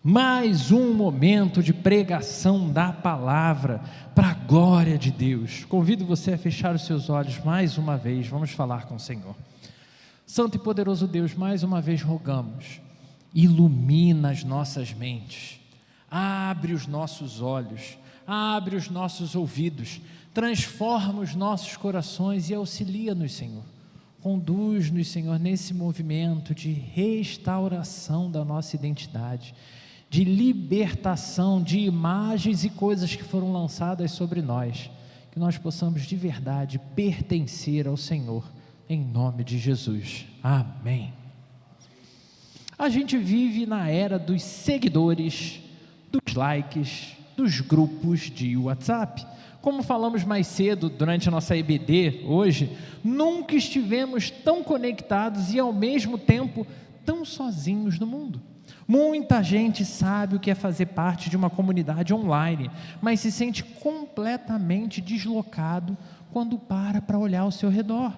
Mais um momento de pregação da palavra para a glória de Deus. Convido você a fechar os seus olhos mais uma vez, vamos falar com o Senhor. Santo e poderoso Deus, mais uma vez rogamos, ilumina as nossas mentes, abre os nossos olhos, abre os nossos ouvidos, transforma os nossos corações e auxilia-nos, Senhor. Conduz-nos, Senhor, nesse movimento de restauração da nossa identidade, de libertação de imagens e coisas que foram lançadas sobre nós, que nós possamos de verdade pertencer ao Senhor, em nome de Jesus, amém. A gente vive na era dos seguidores, dos likes, dos grupos de WhatsApp. Como falamos mais cedo durante a nossa EBD hoje, nunca estivemos tão conectados e ao mesmo tempo tão sozinhos no mundo. Muita gente sabe o que é fazer parte de uma comunidade online, mas se sente completamente deslocado quando para olhar ao seu redor.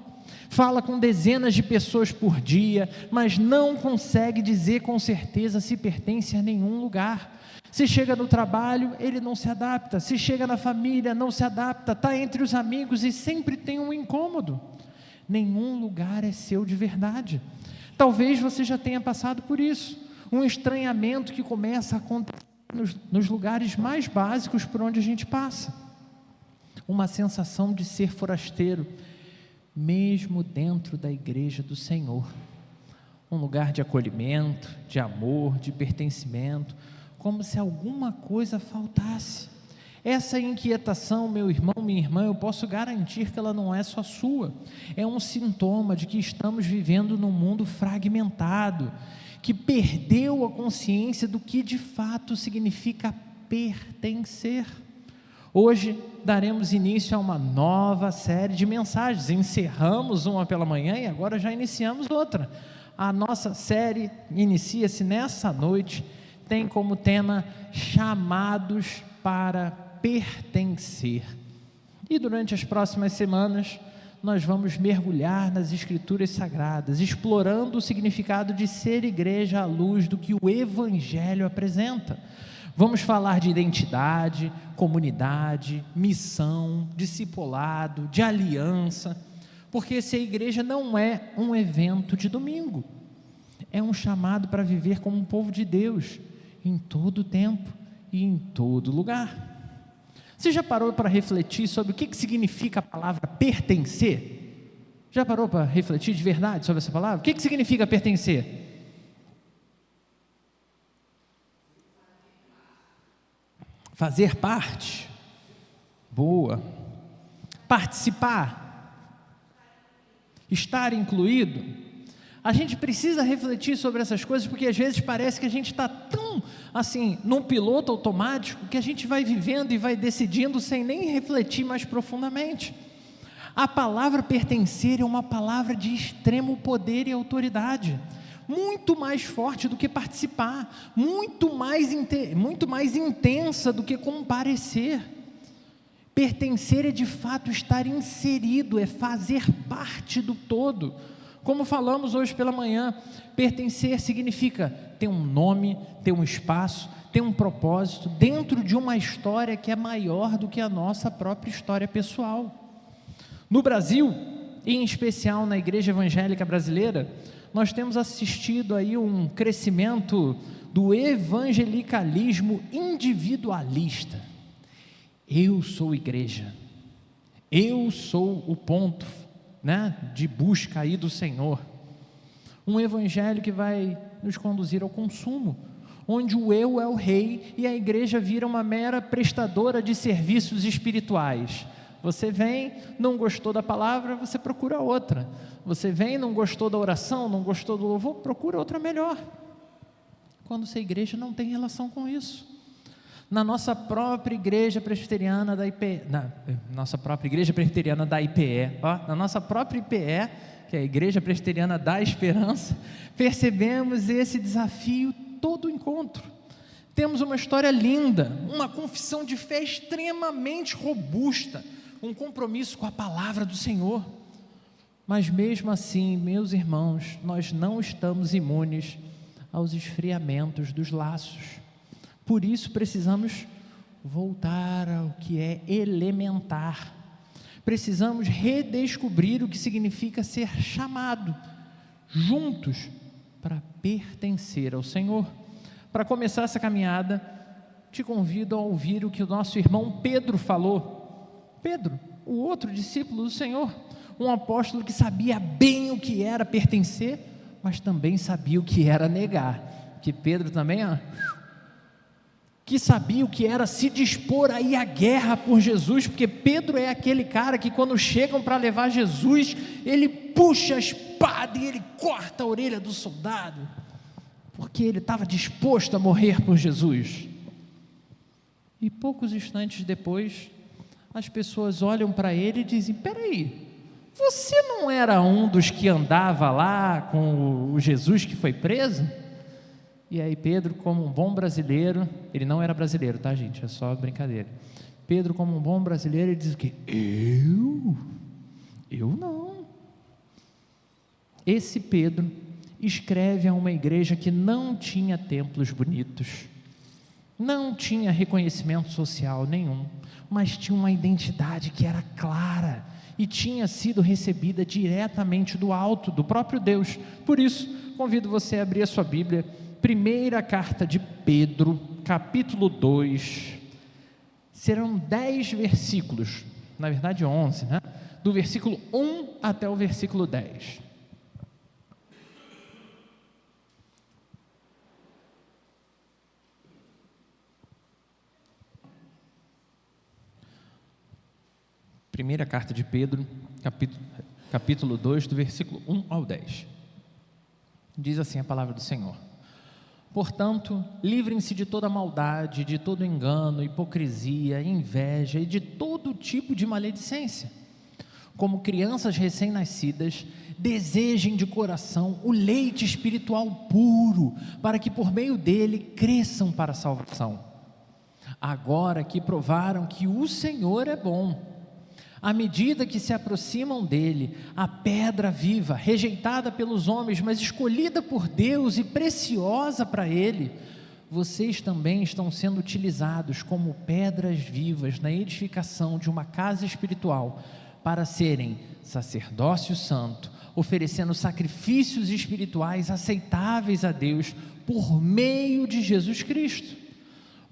Fala com dezenas de pessoas por dia, mas não consegue dizer com certeza se pertence a nenhum lugar. Se chega no trabalho, ele não se adapta. Se chega na família, não se adapta. Está entre os amigos e sempre tem um incômodo. Nenhum lugar é seu de verdade. Talvez você já tenha passado por isso. Um estranhamento que começa a acontecer nos lugares mais básicos por onde a gente passa. Uma sensação de ser forasteiro, mesmo dentro da igreja do Senhor. Um lugar de acolhimento, de amor, de pertencimento, como se alguma coisa faltasse. Essa inquietação, meu irmão, minha irmã, eu posso garantir que ela não é só sua. É um sintoma de que estamos vivendo num mundo fragmentado, que perdeu a consciência do que de fato significa pertencer. Hoje daremos início a uma nova série de mensagens. Encerramos uma pela manhã e agora já iniciamos outra. A nossa série inicia-se nessa noite, tem como tema chamados para pertencer. E durante as próximas semanas nós vamos mergulhar nas Escrituras Sagradas, explorando o significado de ser igreja à luz do que o Evangelho apresenta. Vamos falar de identidade, comunidade, missão, discipulado, de aliança, porque ser igreja não é um evento de domingo, é um chamado para viver como um povo de Deus, em todo tempo e em todo lugar. Você já parou para refletir sobre o que significa a palavra pertencer? Já parou para refletir de verdade sobre essa palavra? O que significa pertencer? Fazer parte. Boa. Participar. Estar incluído. A gente precisa refletir sobre essas coisas, porque às vezes parece que a gente está tão assim, num piloto automático, que a gente vai vivendo e vai decidindo sem nem refletir mais profundamente. A palavra pertencer é uma palavra de extremo poder e autoridade, muito mais forte do que participar, muito mais intensa do que comparecer. Pertencer é de fato estar inserido, é fazer parte do todo. Como falamos hoje pela manhã, pertencer significa ter um nome, ter um espaço, ter um propósito dentro de uma história que é maior do que a nossa própria história pessoal. No Brasil, e em especial na igreja evangélica brasileira, nós temos assistido aí um crescimento do evangelicalismo individualista. Eu sou igreja, eu sou o ponto, de busca aí do Senhor. Um evangelho que vai nos conduzir ao consumo, onde o eu é o rei e a igreja vira uma mera prestadora de serviços espirituais. Você vem, não gostou da palavra, você procura outra. Você vem, não gostou da oração, não gostou do louvor, procura outra melhor. Quando essa igreja não tem relação com isso. Na nossa própria igreja presbiteriana da IPE, na nossa própria igreja presbiteriana da IPE, na nossa própria IPE, que é a Igreja Presbiteriana da Esperança, percebemos esse desafio todo encontro. Temos uma história linda, uma confissão de fé extremamente robusta, um compromisso com a palavra do Senhor. Mas mesmo assim, meus irmãos, nós não estamos imunes aos esfriamentos dos laços. Por isso precisamos voltar ao que é elementar. Precisamos redescobrir o que significa ser chamado, juntos, para pertencer ao Senhor. Para começar essa caminhada, te convido a ouvir o que o nosso irmão Pedro falou. Pedro, o outro discípulo do Senhor, um apóstolo que sabia bem o que era pertencer, mas também sabia o que era negar. Que Pedro também, que sabia o que era se dispor a ir à guerra por Jesus, porque Pedro é aquele cara que quando chegam para levar Jesus, ele puxa a espada e ele corta a orelha do soldado, porque ele estava disposto a morrer por Jesus. E poucos instantes depois, as pessoas olham para ele e dizem: peraí, você não era um dos que andava lá com o Jesus que foi preso? E aí Pedro, como um bom brasileiro, ele não era brasileiro, tá, gente? É só brincadeira. Pedro, como um bom brasileiro, ele diz o quê? Eu não. Esse Pedro escreve a uma igreja que não tinha templos bonitos, não tinha reconhecimento social nenhum, mas tinha uma identidade que era clara e tinha sido recebida diretamente do alto, do próprio Deus. Por isso, convido você a abrir a sua Bíblia, primeira carta de Pedro, capítulo 2, serão 10 versículos, na verdade 11, né? Do versículo 1 até o versículo 10. Primeira carta de Pedro, capítulo 2, do versículo 1 ao 10. Diz assim a palavra do Senhor: portanto, livrem-se de toda maldade, de todo engano, hipocrisia, inveja e de todo tipo de maledicência. Como crianças recém-nascidas, desejem de coração o leite espiritual puro, para que por meio dele cresçam para a salvação. Agora que provaram que o Senhor é bom, à medida que se aproximam dele, a pedra viva, rejeitada pelos homens, mas escolhida por Deus e preciosa para ele, vocês também estão sendo utilizados como pedras vivas na edificação de uma casa espiritual, para serem sacerdócio santo, oferecendo sacrifícios espirituais aceitáveis a Deus por meio de Jesus Cristo.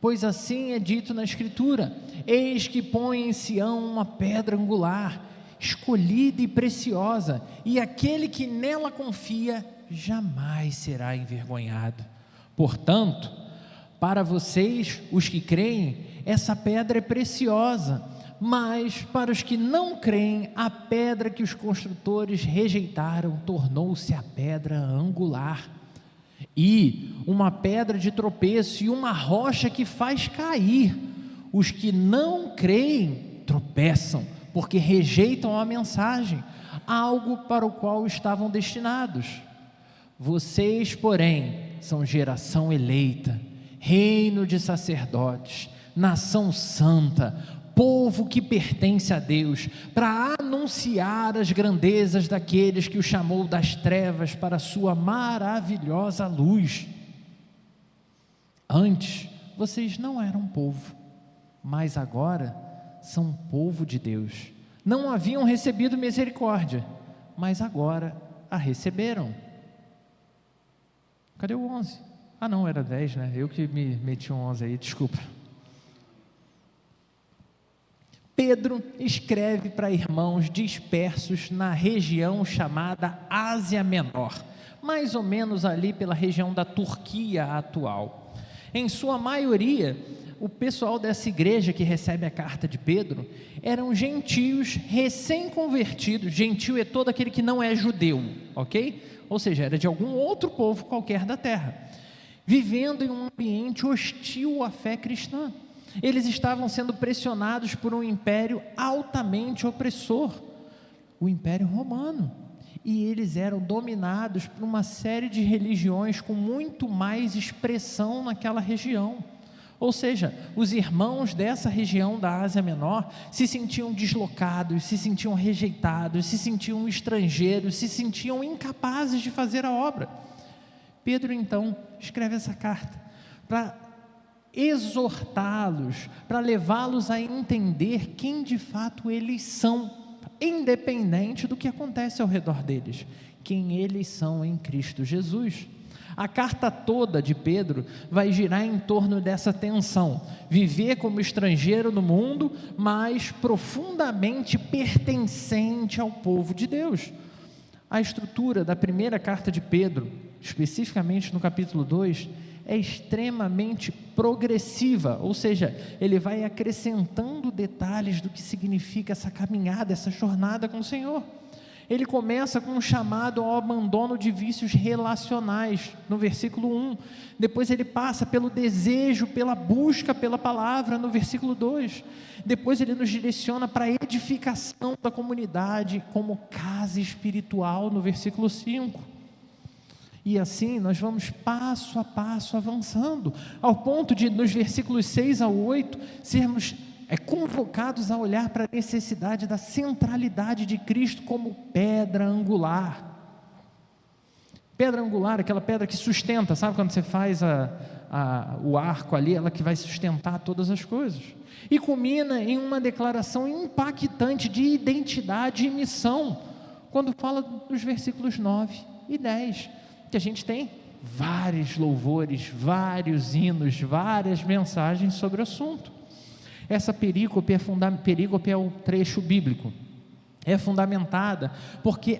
Pois assim é dito na Escritura: eis que põe em Sião uma pedra angular, escolhida e preciosa, e aquele que nela confia jamais será envergonhado. Portanto, para vocês, os que creem, essa pedra é preciosa, mas para os que não creem, a pedra que os construtores rejeitaram tornou-se a pedra angular, e uma pedra de tropeço e uma rocha que faz cair. Os que não creem tropeçam, porque rejeitam a mensagem, algo para o qual estavam destinados. Vocês, porém, são geração eleita, reino de sacerdotes, nação santa, povo que pertence a Deus, para anunciar as grandezas daqueles que o chamou das trevas para a sua maravilhosa luz. Antes, vocês não eram povo, mas agora são povo de Deus. Não haviam recebido misericórdia, mas agora a receberam. Cadê o 11? Ah não, era 10, né? Eu que me meti um 11 aí, desculpa. Pedro escreve para irmãos dispersos na região chamada Ásia Menor, mais ou menos ali pela região da Turquia atual. Em sua maioria, o pessoal dessa igreja que recebe a carta de Pedro eram gentios recém-convertidos. Gentio é todo aquele que não é judeu, ok? Ou seja, era de algum outro povo qualquer da terra, vivendo em um ambiente hostil à fé cristã. Eles estavam sendo pressionados por um império altamente opressor, o Império Romano, e eles eram dominados por uma série de religiões com muito mais expressão naquela região. Ou seja, os irmãos dessa região da Ásia Menor se sentiam deslocados, se sentiam rejeitados, se sentiam estrangeiros, se sentiam incapazes de fazer a obra. Pedro então escreve essa carta para exortá-los, para levá-los a entender quem de fato eles são, independente do que acontece ao redor deles, quem eles são em Cristo Jesus. A carta toda de Pedro vai girar em torno dessa tensão: viver como estrangeiro no mundo, mas profundamente pertencente ao povo de Deus. A estrutura da primeira carta de Pedro, especificamente no capítulo 2, é extremamente progressiva, ou seja, ele vai acrescentando detalhes do que significa essa caminhada, essa jornada com o Senhor. Ele começa com um chamado ao abandono de vícios relacionais, no versículo 1, depois ele passa pelo desejo, pela busca pela palavra, no versículo 2, depois ele nos direciona para a edificação da comunidade, como casa espiritual, no versículo 5, e assim nós vamos passo a passo avançando, ao ponto de nos versículos 6 a 8, sermos convocados a olhar para a necessidade da centralidade de Cristo como pedra angular. Pedra angular, aquela pedra que sustenta, sabe quando você faz o arco ali, ela que vai sustentar todas as coisas. E culmina em uma declaração impactante de identidade e missão, quando fala dos versículos 9 e 10, que a gente tem vários louvores, vários hinos, várias mensagens sobre o assunto. Essa perícope é o trecho bíblico, é fundamental porque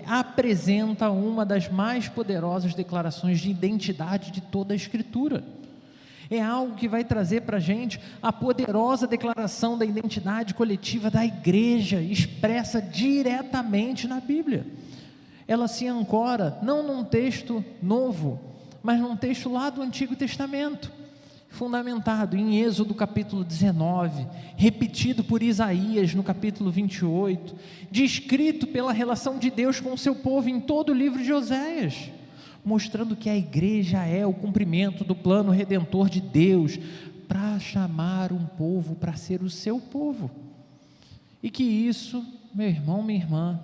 apresenta uma das mais poderosas declarações de identidade de toda a Escritura. É algo que vai trazer para a gente a poderosa declaração da identidade coletiva da igreja, expressa diretamente na Bíblia. Ela se ancora não num texto novo, mas num texto lá do Antigo Testamento, fundamentado em Êxodo capítulo 19, repetido por Isaías no capítulo 28, descrito pela relação de Deus com o seu povo em todo o livro de Oséias, mostrando que a igreja é o cumprimento do plano redentor de Deus, para chamar um povo para ser o seu povo, e que isso, meu irmão, minha irmã,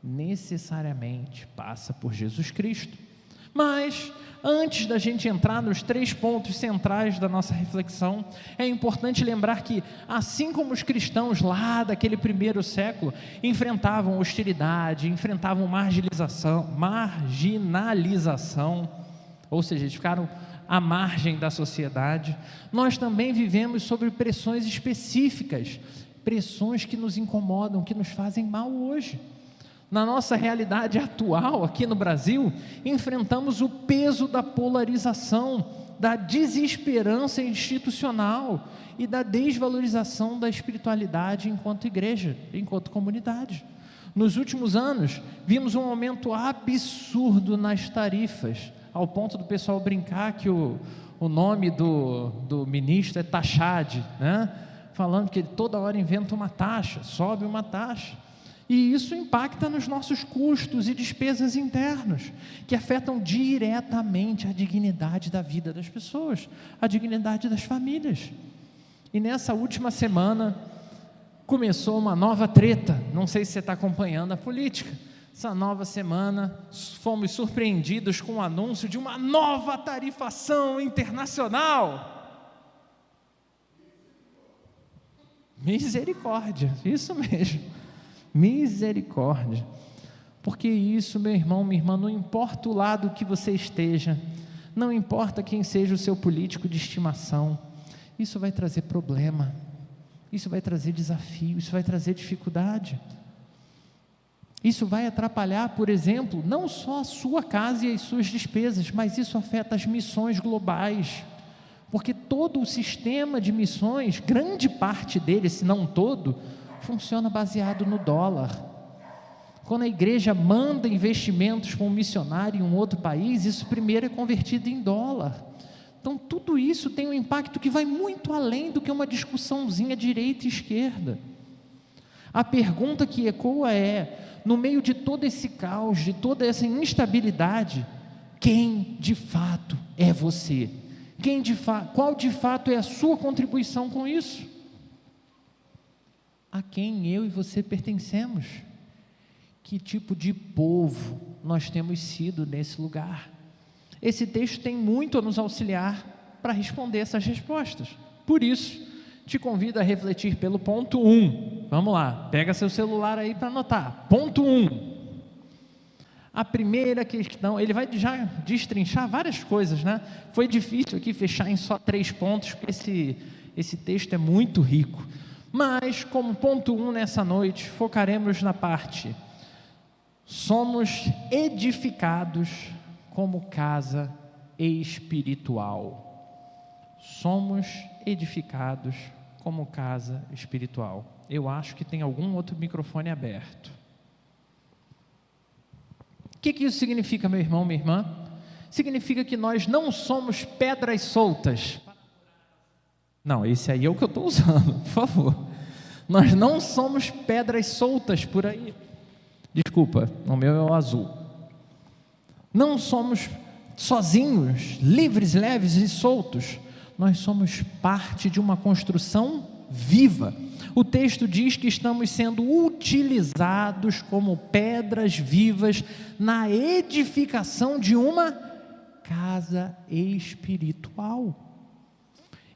necessariamente passa por Jesus Cristo. Mas, antes da gente entrar nos 3 pontos centrais da nossa reflexão, é importante lembrar que, assim como os cristãos lá daquele primeiro século enfrentavam hostilidade, enfrentavam marginalização, ou seja, eles ficaram à margem da sociedade, nós também vivemos sob pressões específicas, pressões que nos incomodam, que nos fazem mal hoje. Na nossa realidade atual, aqui no Brasil, enfrentamos o peso da polarização, da desesperança institucional e da desvalorização da espiritualidade enquanto igreja, enquanto comunidade. Nos últimos anos, vimos um aumento absurdo nas tarifas, ao ponto do pessoal brincar que o nome do ministro é Taxade, né? Falando que ele toda hora inventa uma taxa, sobe uma taxa. E isso impacta nos nossos custos e despesas internos, que afetam diretamente a dignidade da vida das pessoas, a dignidade das famílias. E nessa última semana, começou uma nova treta, não sei se você está acompanhando a política. Essa nova semana, fomos surpreendidos com o anúncio de uma nova tarifação internacional. Misericórdia, isso mesmo. Misericórdia, porque isso, meu irmão, minha irmã, não importa o lado que você esteja, não importa quem seja o seu político de estimação, isso vai trazer problema, isso vai trazer desafio, isso vai trazer dificuldade, isso vai atrapalhar, por exemplo, não só a sua casa e as suas despesas, mas isso afeta as missões globais, porque todo o sistema de missões, grande parte dele, se não todo, funciona baseado no dólar. Quando a igreja manda investimentos para um missionário em um outro país, isso primeiro é convertido em dólar. Então tudo isso tem um impacto que vai muito além do que uma discussãozinha direita e esquerda. A pergunta que ecoa é, no meio de todo esse caos, de toda essa instabilidade, quem de fato é você? Qual de fato é a sua contribuição com isso? A quem eu e você pertencemos? Que tipo de povo nós temos sido nesse lugar? Esse texto tem muito a nos auxiliar para responder essas respostas. Por isso, te convido a refletir pelo ponto 1. Vamos lá, pega seu celular aí para anotar. Ponto 1. A primeira questão, ele vai já destrinchar várias coisas, né? Foi difícil aqui fechar em só 3 pontos, porque esse texto é muito rico. Mas, como ponto 1 nessa noite, focaremos na parte: somos edificados como casa espiritual. Somos edificados como casa espiritual. Eu acho que tem algum outro microfone aberto. O que isso significa, meu irmão, minha irmã? Significa que nós não somos pedras soltas. Não, esse aí é o que eu estou usando, por favor. Nós não somos pedras soltas por aí. Desculpa, o meu é o azul. Não somos sozinhos, livres, leves e soltos. Nós somos parte de uma construção viva. O texto diz que estamos sendo utilizados como pedras vivas na edificação de uma casa espiritual.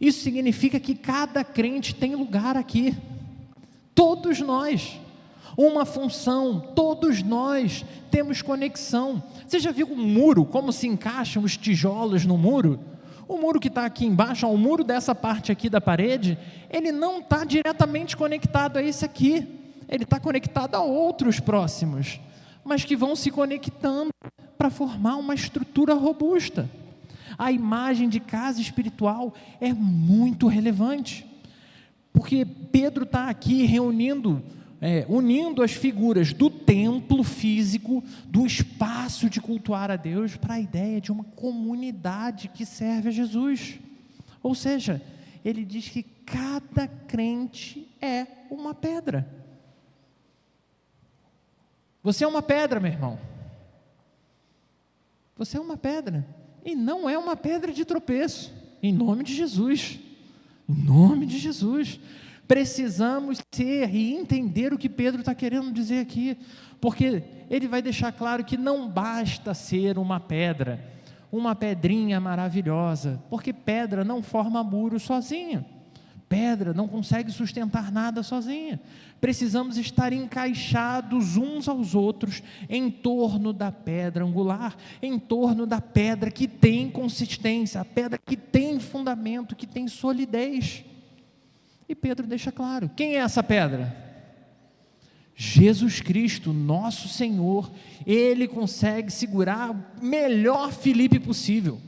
Isso significa que cada crente tem lugar aqui. Todos nós, uma função, todos nós temos conexão. Você já viu um muro, como se encaixam os tijolos no muro? O muro que está aqui embaixo, o muro dessa parte aqui da parede, ele não está diretamente conectado a esse aqui, ele está conectado a outros próximos, mas que vão se conectando para formar uma estrutura robusta. A imagem de casa espiritual é muito relevante, porque Pedro está aqui unindo as figuras do templo físico, do espaço de cultuar a Deus, para a ideia de uma comunidade que serve a Jesus. Ou seja, ele diz que cada crente é uma pedra. Você é uma pedra, meu irmão. Você é uma pedra, e não é uma pedra de tropeço, em nome de Jesus. Em nome de Jesus. Precisamos ser e entender o que Pedro está querendo dizer aqui, porque ele vai deixar claro que não basta ser uma pedra, uma pedrinha maravilhosa, porque pedra não forma muro sozinha, pedra não consegue sustentar nada sozinha. Precisamos estar encaixados uns aos outros em torno da pedra angular, em torno da pedra que tem consistência, a pedra que tem fundamento, que tem solidez. E Pedro deixa claro, quem é essa pedra? Jesus Cristo, nosso Senhor. Ele consegue segurar o melhor Filipe possível,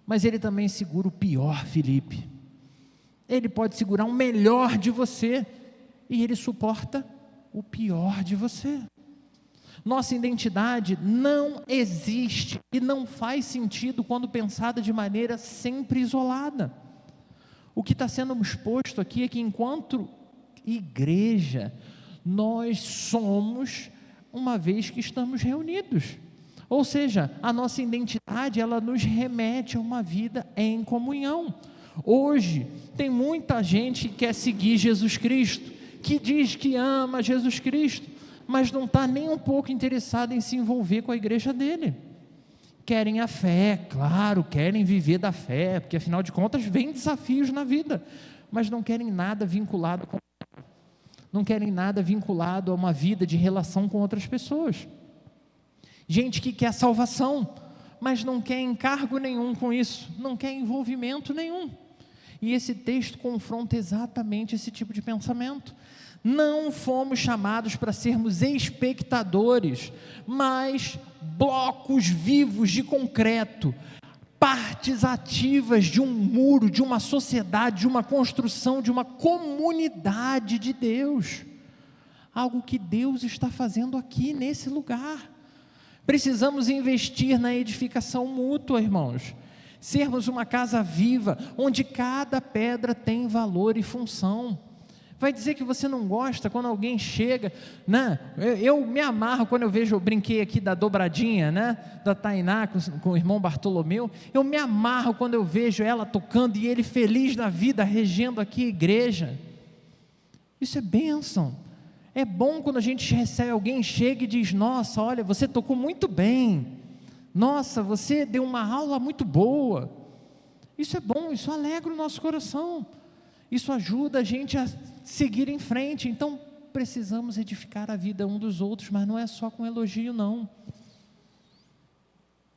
mas Ele também segura o pior Filipe. Ele pode segurar o melhor de você, e Ele suporta o pior de você. Nossa identidade não existe e não faz sentido quando pensada de maneira sempre isolada. O que está sendo exposto aqui é que, enquanto igreja, nós somos, uma vez que estamos reunidos. Ou seja, a nossa identidade, ela nos remete a uma vida em comunhão. Hoje, tem muita gente que quer seguir Jesus Cristo, que diz que ama Jesus Cristo, mas não está nem um pouco interessado em se envolver com a igreja dele. Querem a fé, claro, querem viver da fé, porque afinal de contas vem desafios na vida, mas não querem nada vinculado a uma vida de relação com outras pessoas. Gente que quer salvação, mas não quer encargo nenhum com isso, não quer envolvimento nenhum. E esse texto confronta exatamente esse tipo de pensamento. Não fomos chamados para sermos espectadores, mas blocos vivos de concreto, partes ativas de um muro, de uma sociedade, de uma construção, de uma comunidade de Deus. Algo que Deus está fazendo aqui nesse lugar. Precisamos investir na edificação mútua, irmãos. Sermos uma casa viva, onde cada pedra tem valor e função. Vai dizer que você não gosta quando alguém chega, né? Eu me amarro quando eu brinquei aqui da dobradinha, né? Da Tainá com o irmão Bartolomeu. Eu me amarro quando eu vejo ela tocando e ele feliz da vida, regendo aqui a igreja. Isso é bênção. É bom quando a gente recebe, alguém chega e diz: nossa, olha, você tocou muito bem. Nossa, você deu uma aula muito boa. Isso é bom, isso alegra o nosso coração. Isso ajuda a gente a seguir em frente. Então, precisamos edificar a vida um dos outros, mas não é só com elogio, não.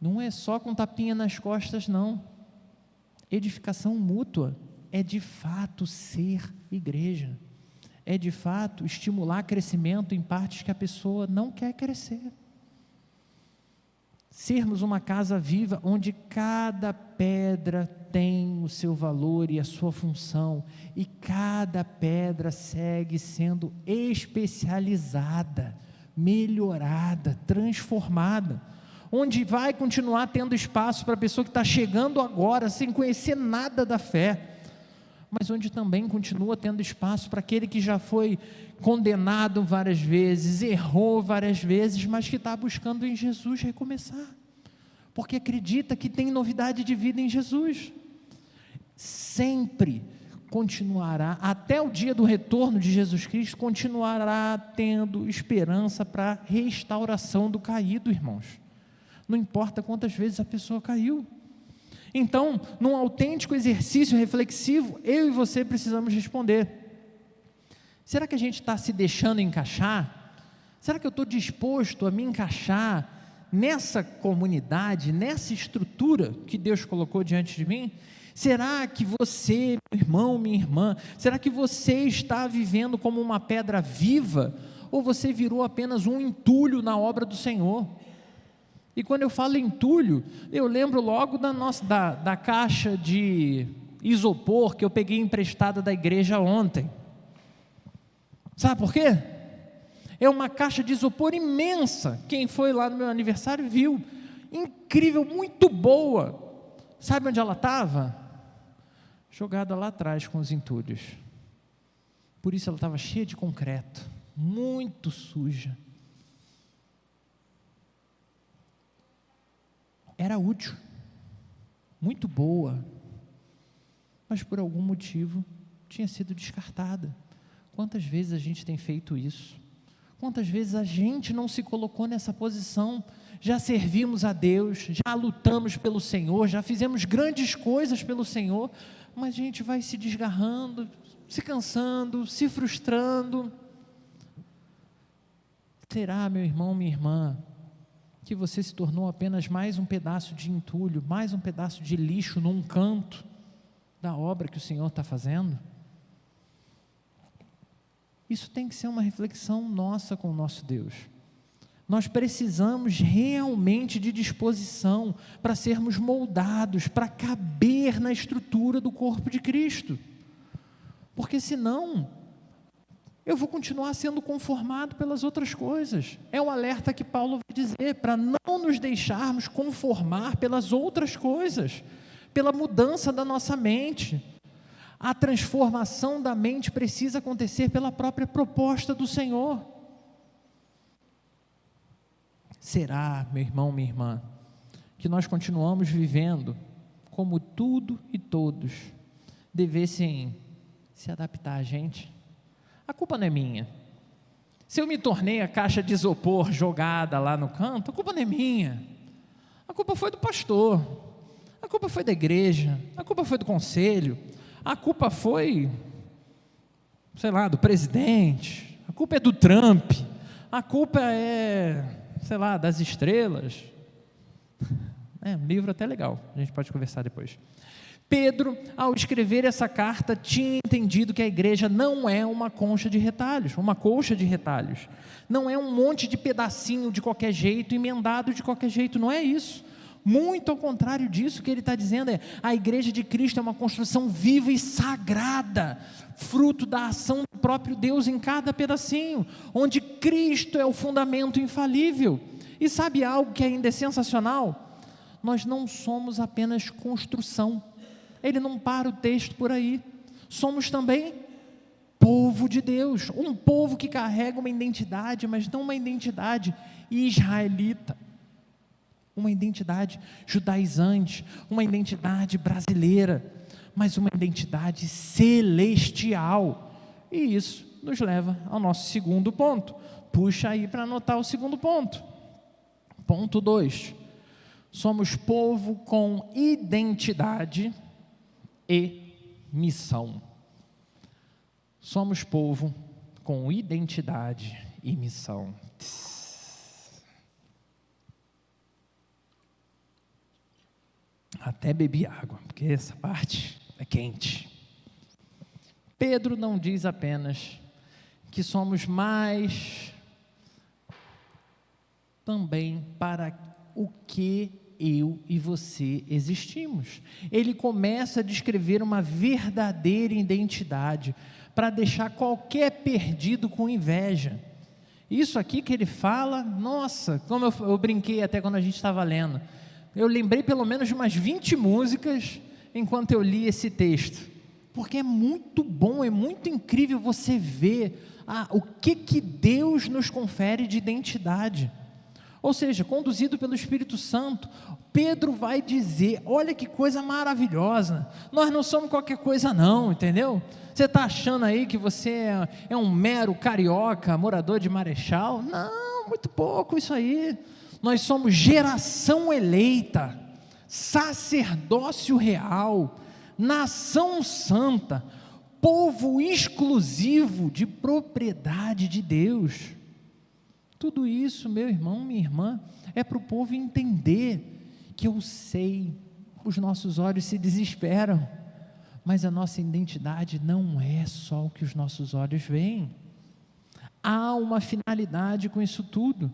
Não é só com tapinha nas costas, não. Edificação mútua é de fato ser igreja. É de fato estimular crescimento em partes que a pessoa não quer crescer. Sermos uma casa viva onde cada pedra tem o seu valor e a sua função, e cada pedra segue sendo especializada, melhorada, transformada, onde vai continuar tendo espaço para a pessoa que está chegando agora, sem conhecer nada da fé, mas onde também continua tendo espaço para aquele que já foi condenado várias vezes, errou várias vezes, mas que está buscando em Jesus recomeçar, porque acredita que tem novidade de vida em Jesus. Sempre continuará, até o dia do retorno de Jesus Cristo, continuará tendo esperança para a restauração do caído, irmãos. Não importa quantas vezes a pessoa caiu. Então, num autêntico exercício reflexivo, eu e você precisamos responder: será que a gente está se deixando encaixar? Será que eu estou disposto a me encaixar nessa comunidade, nessa estrutura que Deus colocou diante de mim? Será que você, meu irmão, minha irmã, será que você está vivendo como uma pedra viva, ou você virou apenas um entulho na obra do Senhor? E quando eu falo entulho, eu lembro logo da caixa de isopor que eu peguei emprestada da igreja ontem. Sabe por quê? É uma caixa de isopor imensa. Quem foi lá no meu aniversário viu. Incrível, muito boa. Sabe onde ela estava? Jogada lá atrás com os entulhos. Por isso ela estava cheia de concreto, muito suja. Era útil, muito boa, mas por algum motivo tinha sido descartada. Quantas vezes a gente tem feito isso? Quantas vezes a gente não se colocou nessa posição? Já servimos a Deus, já lutamos pelo Senhor, já fizemos grandes coisas pelo Senhor, mas a gente vai se desgarrando, se cansando, se frustrando. Será, meu irmão, minha irmã, que você se tornou apenas mais um pedaço de entulho, mais um pedaço de lixo num canto da obra que o Senhor está fazendo? Isso tem que ser uma reflexão nossa com o nosso Deus. Nós precisamos realmente de disposição para sermos moldados, para caber na estrutura do corpo de Cristo, porque senão eu vou continuar sendo conformado pelas outras coisas. É o alerta que Paulo vai dizer, para não nos deixarmos conformar pelas outras coisas, pela mudança da nossa mente. A transformação da mente precisa acontecer pela própria proposta do Senhor. Será, meu irmão, minha irmã, que nós continuamos vivendo como tudo e todos devessem se adaptar a gente? A culpa não é minha. Se eu me tornei a caixa de isopor jogada lá no canto, a culpa não é minha. A culpa foi do pastor, a culpa foi da igreja, a culpa foi do conselho, a culpa foi, sei lá, do presidente, a culpa é do Trump, a culpa é, sei lá, das estrelas. Um livro até legal, a gente pode conversar depois. Pedro, ao escrever essa carta, tinha entendido que a igreja não é uma colcha de retalhos, não é um monte de pedacinho de qualquer jeito, emendado de qualquer jeito, não é isso. Muito ao contrário disso, o que ele está dizendo é: a igreja de Cristo é uma construção viva e sagrada, fruto da ação do próprio Deus em cada pedacinho, onde Cristo é o fundamento infalível. E sabe algo que ainda é sensacional? Nós não somos apenas construção. Ele não para o texto por aí. Somos também povo de Deus, um povo que carrega uma identidade, mas não uma identidade israelita, uma identidade judaizante, uma identidade brasileira, mas uma identidade celestial. E isso nos leva ao nosso segundo ponto. Puxa aí para anotar o segundo ponto. Ponto 2. Somos povo com identidade e missão. Somos povo com identidade e missão. Até bebi água, porque essa parte é quente. Pedro não diz apenas que somos mais também para o que eu e você existimos. Ele começa a descrever uma verdadeira identidade, para deixar qualquer perdido com inveja. Isso aqui que ele fala, nossa, como eu brinquei até quando a gente estava lendo, eu lembrei pelo menos de umas 20 músicas enquanto eu li esse texto, porque é muito bom, é muito incrível você ver o que Deus nos confere de identidade. Ou seja, conduzido pelo Espírito Santo, Pedro vai dizer, olha que coisa maravilhosa, nós não somos qualquer coisa não, entendeu? Você está achando aí que você é um mero carioca, morador de Marechal? Não, muito pouco isso aí. Nós somos geração eleita, sacerdócio real, nação santa, povo exclusivo de propriedade de Deus. Tudo isso, meu irmão, minha irmã, é para o povo entender que eu sei, os nossos olhos se desesperam, mas a nossa identidade não é só o que os nossos olhos veem. Há uma finalidade com isso tudo,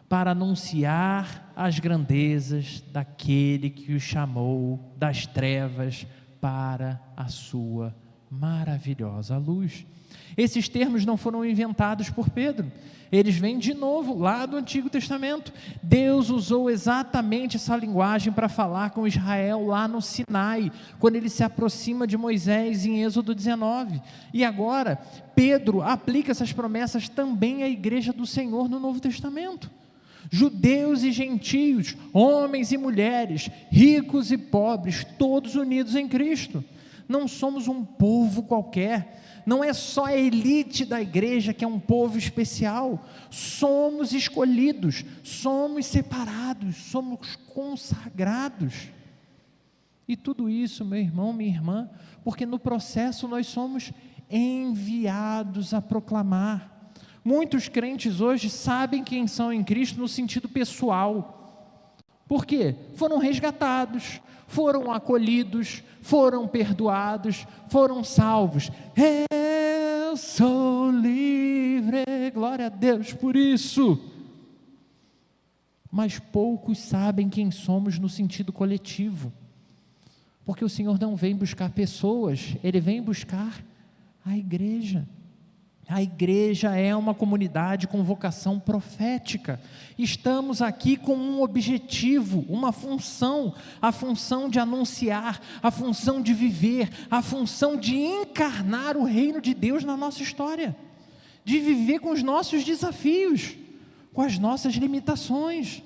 para anunciar as grandezas daquele que os chamou das trevas para a sua maravilhosa luz. Esses termos não foram inventados por Pedro, eles vêm de novo lá do Antigo Testamento. Deus usou exatamente essa linguagem para falar com Israel lá no Sinai, quando ele se aproxima de Moisés em Êxodo 19, e agora Pedro aplica essas promessas também à igreja do Senhor no Novo Testamento. Judeus e gentios, homens e mulheres, ricos e pobres, todos unidos em Cristo. Não somos um povo qualquer, não é só a elite da igreja que é um povo especial, somos escolhidos, somos separados, somos consagrados. E tudo isso, meu irmão, minha irmã, porque no processo nós somos enviados a proclamar. Muitos crentes hoje sabem quem são em Cristo no sentido pessoal. Por quê? Foram resgatados, foram acolhidos, foram perdoados, foram salvos. Eu sou livre, glória a Deus por isso. Mas poucos sabem quem somos no sentido coletivo. Porque o Senhor não vem buscar pessoas, Ele vem buscar a igreja. A igreja é uma comunidade com vocação profética. Estamos aqui com um objetivo, uma função, a função de anunciar, a função de viver, a função de encarnar o reino de Deus na nossa história, de viver com os nossos desafios, com as nossas limitações.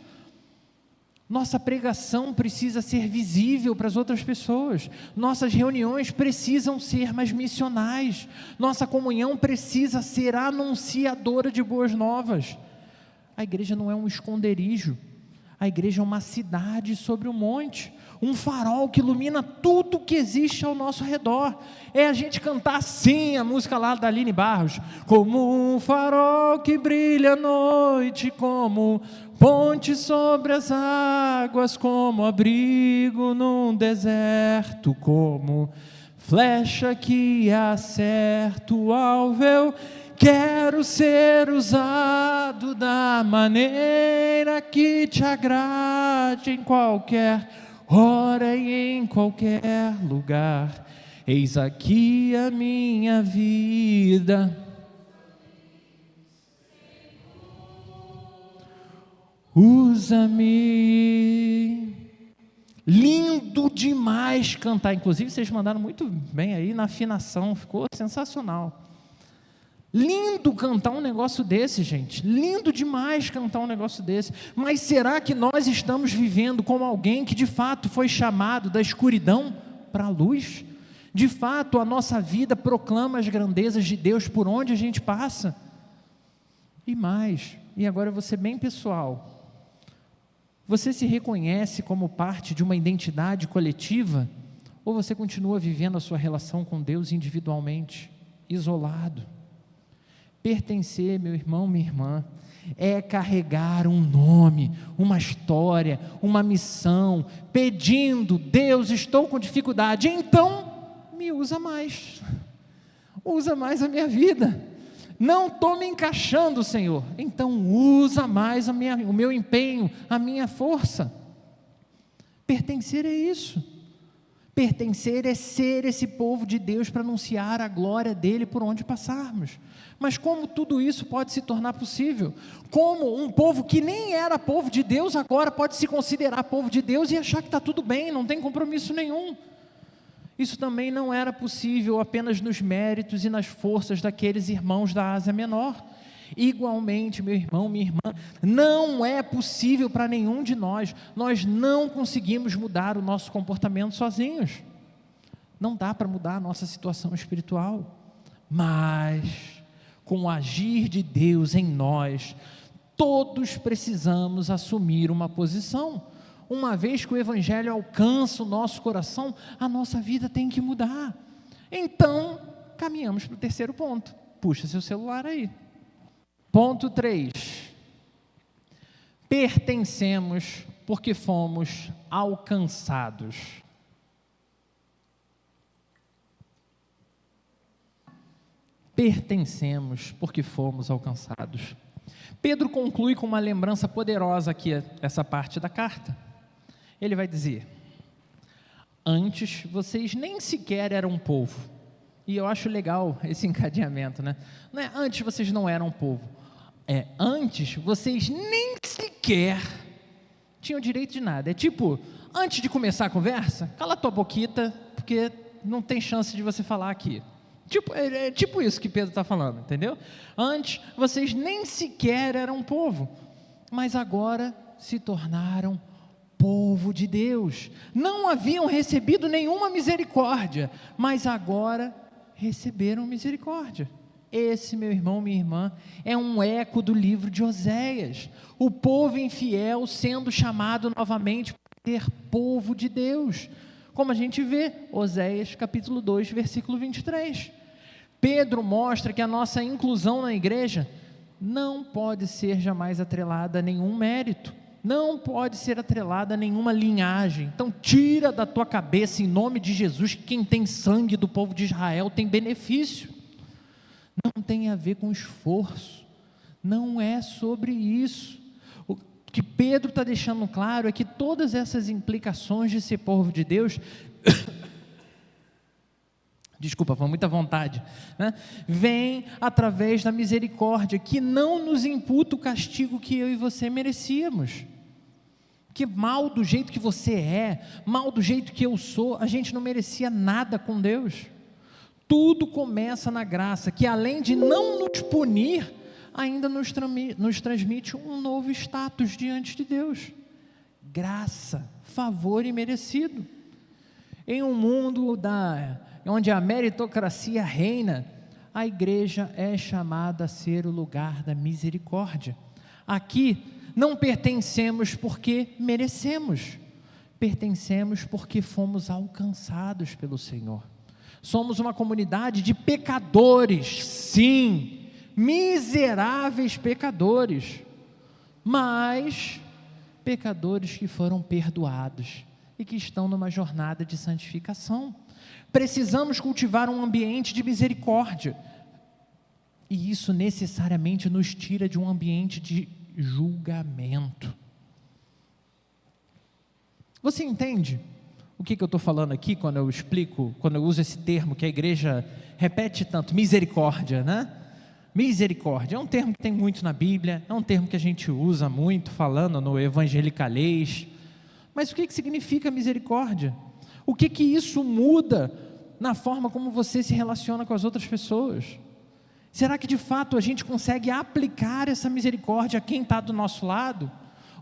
Nossa pregação precisa ser visível para as outras pessoas, nossas reuniões precisam ser mais missionais, nossa comunhão precisa ser anunciadora de boas novas. A igreja não é um esconderijo, a igreja é uma cidade sobre um monte, um farol que ilumina tudo que existe ao nosso redor. É a gente cantar assim a música lá da Aline Barros, como um farol que brilha à noite, como ponte sobre as águas, como abrigo num deserto, como flecha que acerta o alvo. Eu quero ser usado da maneira que te agrade, em qualquer hora e em qualquer lugar. Eis aqui a minha vida. Usa-me. Lindo demais cantar, inclusive vocês mandaram muito bem aí na afinação, ficou sensacional. Lindo cantar um negócio desse, gente, lindo demais cantar um negócio desse, mas será que nós estamos vivendo como alguém que de fato foi chamado da escuridão para a luz? De fato a nossa vida proclama as grandezas de Deus por onde a gente passa? E mais, e agora eu vou ser bem pessoal, Você se reconhece como parte de uma identidade coletiva? Ou você continua vivendo a sua relação com Deus individualmente, isolado? Pertencer, meu irmão, minha irmã, é carregar um nome, uma história, uma missão, pedindo: Deus, estou com dificuldade, então me usa mais a minha vida. Não estou me encaixando, Senhor, então usa mais o meu empenho, a minha força. Pertencer é isso. Pertencer é ser esse povo de Deus para anunciar a glória dele por onde passarmos. Mas como tudo isso pode se tornar possível? Como um povo que nem era povo de Deus agora pode se considerar povo de Deus e achar que está tudo bem, não tem compromisso nenhum? Isso também não era possível apenas nos méritos e nas forças daqueles irmãos da Ásia Menor. Igualmente, meu irmão, minha irmã, não é possível para nenhum de nós não conseguimos mudar o nosso comportamento sozinhos, não dá para mudar a nossa situação espiritual, mas com o agir de Deus em nós, todos precisamos assumir uma posição. Uma vez que o Evangelho alcança o nosso coração, a nossa vida tem que mudar. Então, caminhamos para o terceiro ponto. Puxa seu celular aí. Ponto 3, pertencemos porque fomos alcançados. Pertencemos porque fomos alcançados. Pedro conclui com uma lembrança poderosa aqui, essa parte da carta. Ele vai dizer: antes vocês nem sequer eram povo. E eu acho legal esse encadeamento, né? Não é antes vocês não eram povo. Antes vocês nem sequer tinham direito de nada. É tipo, antes de começar a conversa, cala tua boquita, porque não tem chance de você falar aqui. É tipo isso que Pedro está falando, entendeu? Antes vocês nem sequer eram povo, mas agora se tornaram povo de Deus. Não haviam recebido nenhuma misericórdia, mas agora receberam misericórdia. Esse, meu irmão, minha irmã, é um eco do livro de Oséias, o povo infiel sendo chamado novamente para ser povo de Deus, como a gente vê, Oséias capítulo 2, versículo 23, Pedro mostra que a nossa inclusão na igreja não pode ser jamais atrelada a nenhum mérito, não pode ser atrelada a nenhuma linhagem. Então tira da tua cabeça, em nome de Jesus, que quem tem sangue do povo de Israel tem benefício. Não tem a ver com esforço, não é sobre isso. O que Pedro está deixando claro é que todas essas implicações de ser povo de Deus, desculpa, foi muita vontade, né? Vem através da misericórdia, que não nos imputa o castigo que eu e você merecíamos. Que mal do jeito que você é, mal do jeito que eu sou, a gente não merecia nada com Deus. Tudo começa na graça, que além de não nos punir, ainda nos transmite um novo status diante de Deus. Graça, favor imerecido. Em um mundo onde a meritocracia reina, a igreja é chamada a ser o lugar da misericórdia. Aqui não pertencemos porque merecemos, pertencemos porque fomos alcançados pelo Senhor. Somos uma comunidade de pecadores, sim, miseráveis pecadores, mas pecadores que foram perdoados e que estão numa jornada de santificação. Precisamos cultivar um ambiente de misericórdia, e isso necessariamente nos tira de um ambiente de julgamento. Você entende o que eu estou falando aqui quando eu explico, quando eu uso esse termo que a igreja repete tanto, misericórdia, né? Misericórdia é um termo que tem muito na Bíblia, é um termo que a gente usa muito falando no evangelicalês, mas o que significa misericórdia? O que isso muda na forma como você se relaciona com as outras pessoas? Será que de fato a gente consegue aplicar essa misericórdia a quem está do nosso lado?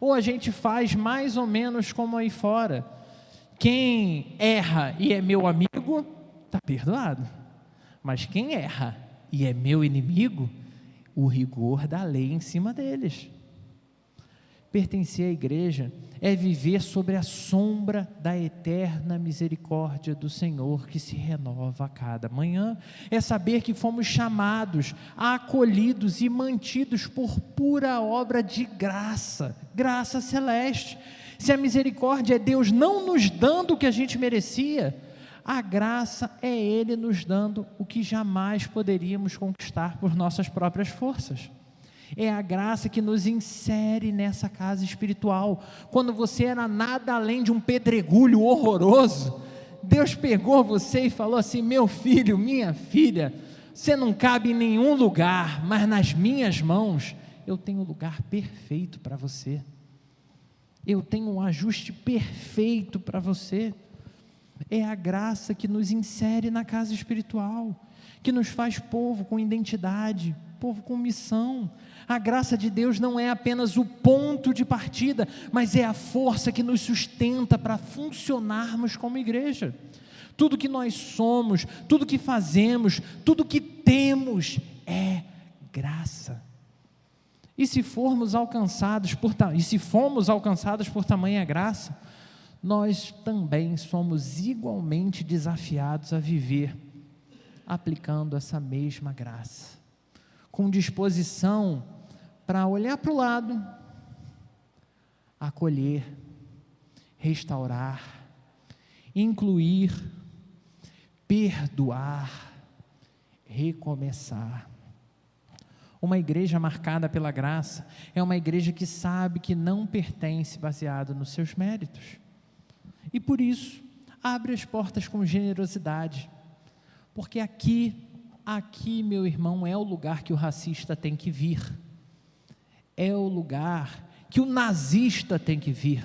Ou a gente faz mais ou menos como aí fora? Quem erra e é meu amigo, está perdoado. Mas quem erra e é meu inimigo, o rigor da lei em cima deles. Pertencer à igreja é viver sobre a sombra da eterna misericórdia do Senhor, que se renova a cada manhã. É saber que fomos chamados, acolhidos e mantidos por pura obra de graça, graça celeste. Se a misericórdia é Deus não nos dando o que a gente merecia, a graça é Ele nos dando o que jamais poderíamos conquistar por nossas próprias forças. É a graça que nos insere nessa casa espiritual. Quando você era nada além de um pedregulho horroroso, Deus pegou você e falou assim: meu filho, minha filha, você não cabe em nenhum lugar, mas nas minhas mãos eu tenho um lugar perfeito para você. Eu tenho um ajuste perfeito para você. É a graça que nos insere na casa espiritual, que nos faz povo com identidade, povo com missão. A graça de Deus não é apenas o ponto de partida, mas é a força que nos sustenta para funcionarmos como igreja. Tudo que nós somos, tudo que fazemos, tudo que temos é graça. E se fomos alcançados por tamanha graça, nós também somos igualmente desafiados a viver aplicando essa mesma graça, com disposição para olhar para o lado, acolher, restaurar, incluir, perdoar, recomeçar. Uma igreja marcada pela graça é uma igreja que sabe que não pertence baseado nos seus méritos, e por isso abre as portas com generosidade, porque aqui, meu irmão, é o lugar que o racista tem que vir, é o lugar que o nazista tem que vir,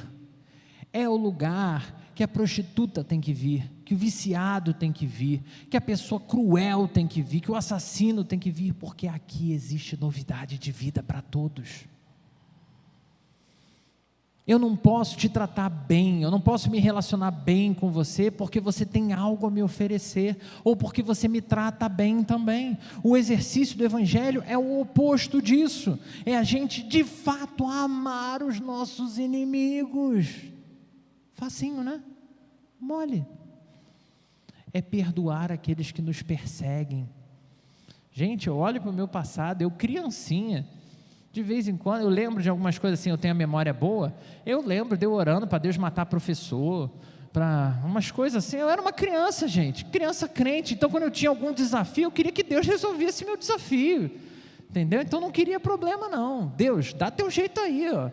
é o lugar que a prostituta tem que vir, que o viciado tem que vir, que a pessoa cruel tem que vir, que o assassino tem que vir, porque aqui existe novidade de vida para todos. Eu não posso te tratar bem, eu não posso me relacionar bem com você porque você tem algo a me oferecer, ou porque você me trata bem também. O exercício do Evangelho é o oposto disso, é a gente de fato amar os nossos inimigos. Facinho, né? Mole. É perdoar aqueles que nos perseguem. Gente, eu olho para o meu passado, eu criancinha, de vez em quando, eu lembro de algumas coisas assim, eu tenho a memória boa, eu lembro de eu orando para Deus matar professor, para umas coisas assim, eu era uma criança, gente, criança crente, então quando eu tinha algum desafio, eu queria que Deus resolvesse meu desafio, entendeu? Então não queria problema não, Deus, dá teu jeito aí, ó.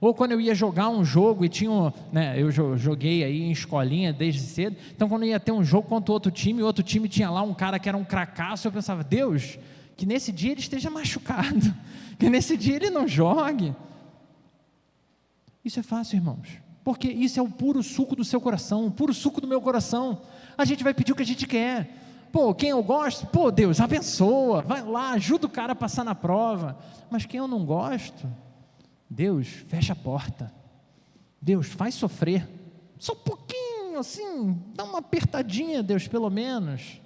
Ou quando eu ia jogar um jogo e tinha, eu joguei aí em escolinha desde cedo, então quando ia ter um jogo contra o outro time tinha lá um cara que era um cracaço, eu pensava, Deus, que nesse dia ele esteja machucado, que nesse dia ele não jogue. Isso é fácil, irmãos, porque isso é o puro suco do seu coração, o puro suco do meu coração. A gente vai pedir o que a gente quer. Pô, quem eu gosto, pô, Deus, abençoa, vai lá, ajuda o cara a passar na prova. Mas quem eu não gosto, Deus, fecha a porta. Deus, faz sofrer, só um pouquinho assim, dá uma apertadinha, Deus, pelo menos.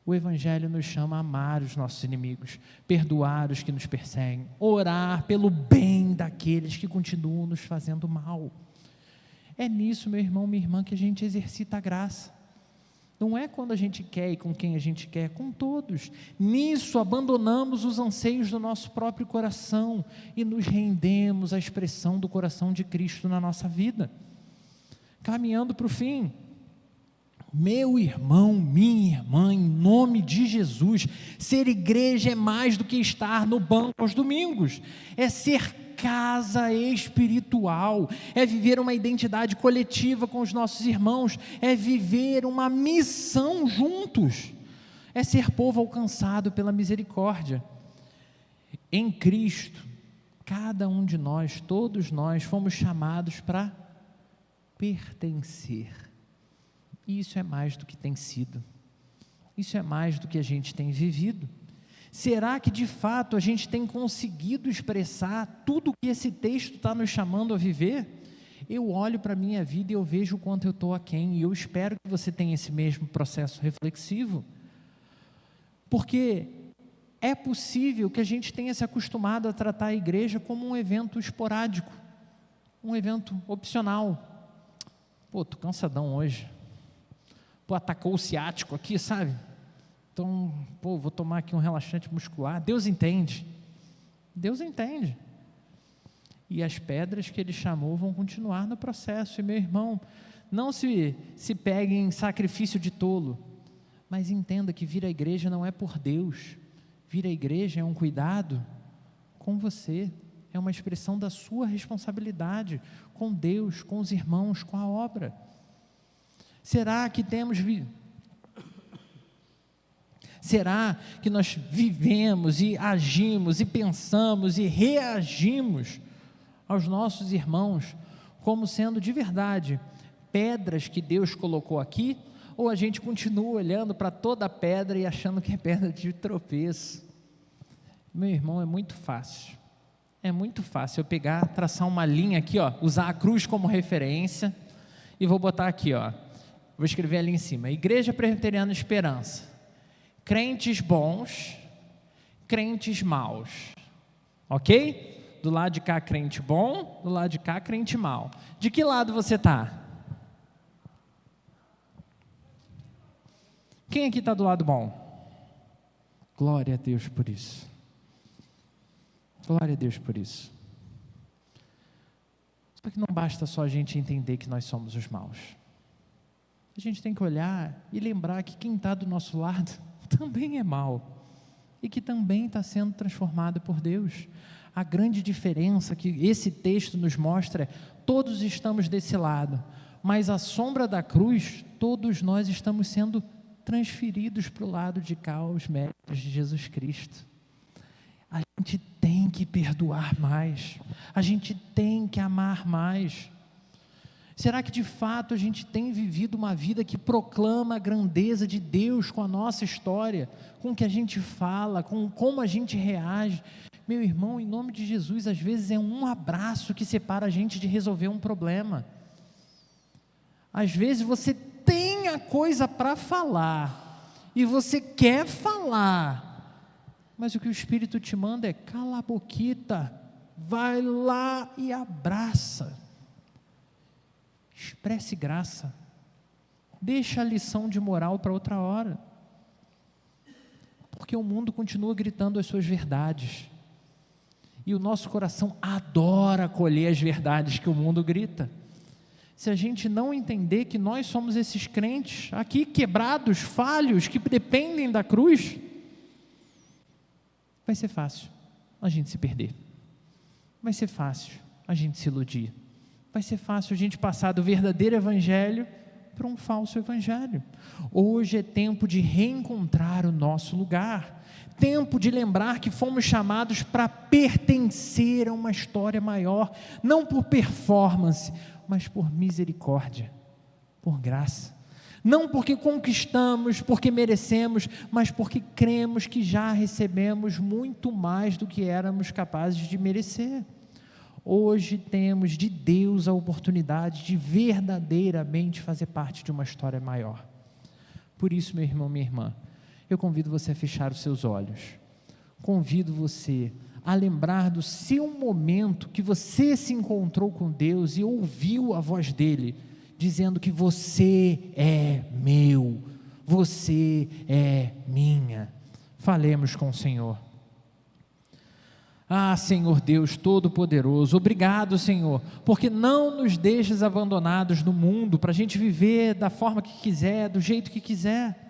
O Evangelho nos chama a amar os nossos inimigos, perdoar os que nos perseguem, orar pelo bem daqueles que continuam nos fazendo mal. É nisso, meu irmão, minha irmã, que a gente exercita a graça. Não é quando a gente quer e com quem a gente quer, com todos. Nisso abandonamos os anseios do nosso próprio coração e nos rendemos à expressão do coração de Cristo na nossa vida. Caminhando para o fim, meu irmão, minha irmã, em nome de Jesus, ser igreja é mais do que estar no banco aos domingos, é ser casa espiritual, é viver uma identidade coletiva com os nossos irmãos, é viver uma missão juntos, é ser povo alcançado pela misericórdia. Em Cristo, cada um de nós, todos nós, fomos chamados para pertencer. E isso é mais do que tem sido, isso é mais do que a gente tem vivido. Será que de fato a gente tem conseguido expressar tudo que esse texto está nos chamando a viver? Eu olho para a minha vida e eu vejo o quanto eu estou aquém, e eu espero que você tenha esse mesmo processo reflexivo, porque É possível que a gente tenha se acostumado a tratar a igreja como um evento esporádico, um evento opcional. Pô, tô cansadão hoje. Pô, atacou o ciático aqui, sabe? Então, pô, vou tomar aqui um relaxante muscular. Deus entende. Deus entende. E as pedras que ele chamou vão continuar no processo. E meu irmão, não se pegue em sacrifício de tolo, mas entenda que vir à igreja não é por Deus. Vir à igreja é um cuidado com você, é uma expressão da sua responsabilidade com Deus, com os irmãos, com a obra. Será que Será que nós vivemos e agimos e pensamos e reagimos aos nossos irmãos como sendo de verdade pedras que Deus colocou aqui? Ou a gente continua olhando para toda a pedra e achando que é pedra de tropeço? Meu irmão, é muito fácil eu pegar, traçar uma linha aqui, ó, usar a cruz como referência e vou botar aqui, ó, vou escrever ali em cima: Igreja Presbiteriana Esperança, crentes bons, crentes maus, ok? Do lado de cá crente bom, do lado de cá crente mau. De que lado você está? Quem aqui está do lado bom? Glória a Deus por isso. Glória a Deus por isso. Só que não basta só a gente entender que nós somos os maus. A gente tem que olhar e lembrar que quem está do nosso lado também é mau e que também está sendo transformado por Deus. A grande diferença que esse texto nos mostra é: todos estamos desse lado, mas à sombra da cruz, todos nós estamos sendo transferidos para o lado de cá, aos méritos de Jesus Cristo. A gente tem que perdoar mais, a gente tem que amar mais. Será que de fato a gente tem vivido uma vida que proclama a grandeza de Deus com a nossa história, com o que a gente fala, com como a gente reage? Meu irmão, em nome de Jesus, às vezes é um abraço que separa a gente de resolver um problema. Às vezes você tem a coisa para falar e você quer falar, mas o que o Espírito te manda é: cala a boquita, vai lá e abraça, expresse graça, deixa a lição de moral para outra hora, porque o mundo continua gritando as suas verdades, e o nosso coração adora colher as verdades que o mundo grita. Se a gente não entender que nós somos esses crentes aqui quebrados, falhos, que dependem da cruz, vai ser fácil a gente se perder, vai ser fácil a gente se iludir, vai ser fácil a gente passar do verdadeiro evangelho para um falso evangelho. Hoje é tempo de reencontrar o nosso lugar, tempo de lembrar que fomos chamados para pertencer a uma história maior, não por performance, mas por misericórdia, por graça. Não porque conquistamos, porque merecemos, mas porque cremos que já recebemos muito mais do que éramos capazes de merecer. Hoje temos de Deus a oportunidade de verdadeiramente fazer parte de uma história maior. Por isso, meu irmão, minha irmã, eu convido você a fechar os seus olhos. Convido você a lembrar do seu momento que você se encontrou com Deus e ouviu a voz dele, dizendo que você é meu, você é minha. Falemos com o Senhor. Ah, Senhor Deus Todo-Poderoso, obrigado, Senhor, porque não nos deixes abandonados no mundo, para a gente viver da forma que quiser, do jeito que quiser.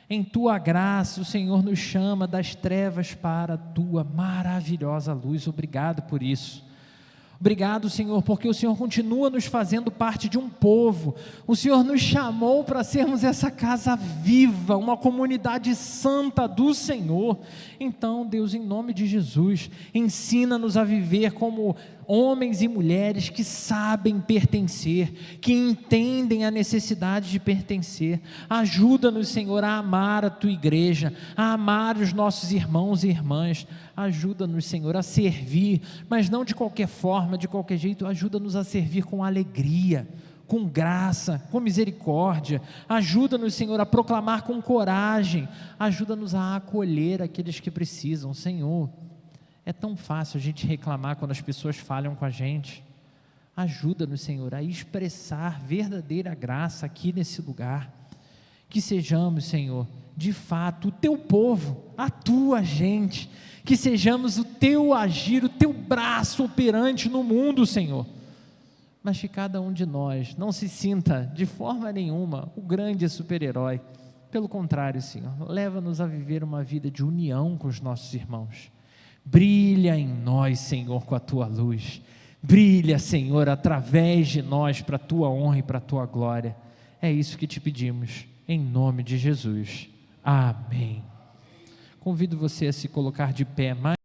Em Tua graça, o Senhor nos chama das trevas para a Tua maravilhosa luz. Obrigado por isso. Obrigado, Senhor, porque o Senhor continua nos fazendo parte de um povo. O Senhor nos chamou para sermos essa casa viva, uma comunidade santa do Senhor. Então, Deus, em nome de Jesus, ensina-nos a viver como homens e mulheres que sabem pertencer, que entendem a necessidade de pertencer. Ajuda-nos, Senhor, a amar a Tua igreja, a amar os nossos irmãos e irmãs. Ajuda-nos, Senhor, a servir, mas não de qualquer forma, de qualquer jeito. Ajuda-nos a servir com alegria, com graça, com misericórdia. Ajuda-nos, Senhor, a proclamar com coragem. Ajuda-nos a acolher aqueles que precisam, Senhor. É tão fácil a gente reclamar quando as pessoas falham com a gente. Ajuda-nos, Senhor, a expressar verdadeira graça aqui nesse lugar. Que sejamos, Senhor, de fato, o teu povo, a tua gente. Que sejamos o teu agir, o teu braço operante no mundo, Senhor. Mas que cada um de nós não se sinta de forma nenhuma o grande super-herói. Pelo contrário, Senhor, leva-nos a viver uma vida de união com os nossos irmãos. Brilha em nós, Senhor, com a tua luz. Brilha, Senhor, através de nós, para a tua honra e para a tua glória. É isso que te pedimos, em nome de Jesus. Amém. Convido você a se colocar de pé mais